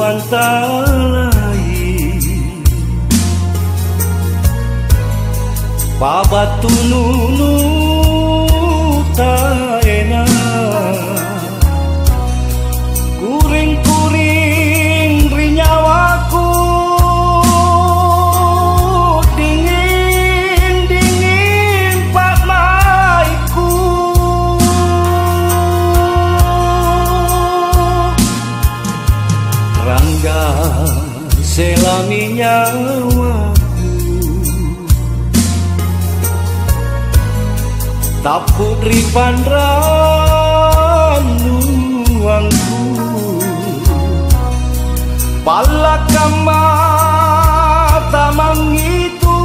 mantalai babatu nunu taena kuring-kuring rinyawaku dingin-dingin pak maiku rangga selami nyawaku taput ripan ranuangku palakama tamang itu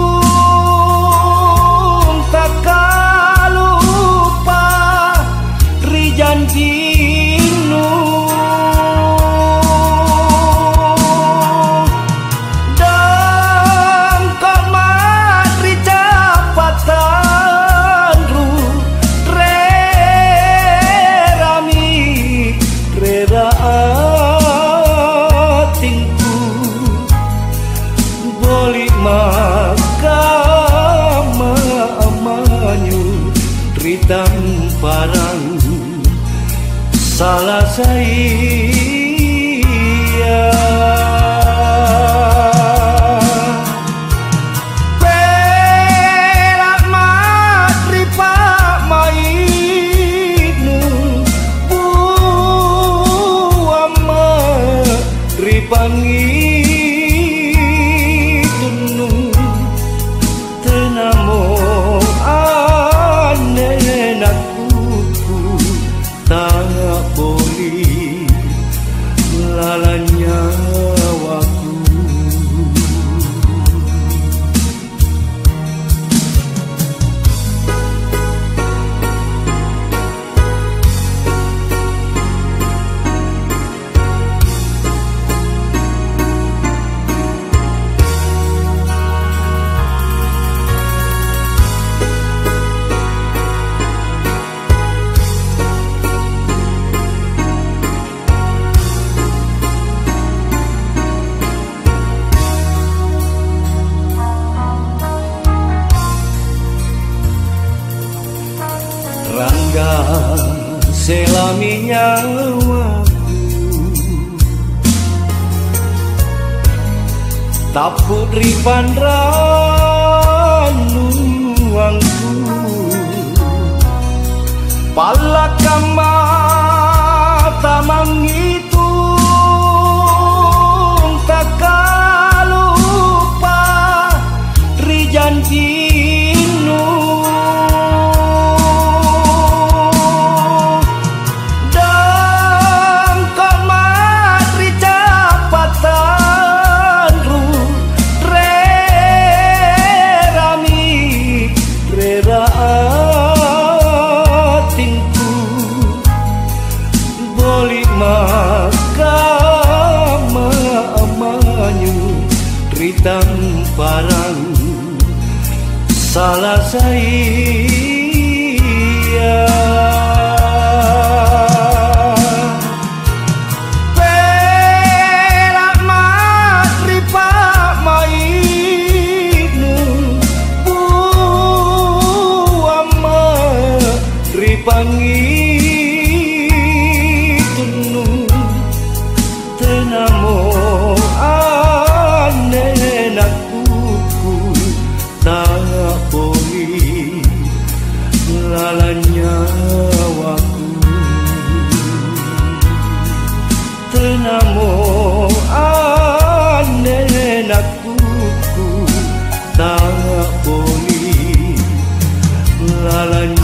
takalupa rijanjinu dan komat ricapatan ru rerami reraatinku boli makama amanyu ritam parang salah saya perak matri pak mainu buama ripangi tunung tenamo anenakku tak boleh lalanya waktu rangga selami nyawaku taput ripan ranuangku palakama tamang itu takalupa rijanjinu makama amanyu ritam parang salah saya perak matri pak mainu buama ripangi tenamo anenakku tak boleh lalanya waktu tenamo anenakku tak boleh lalanya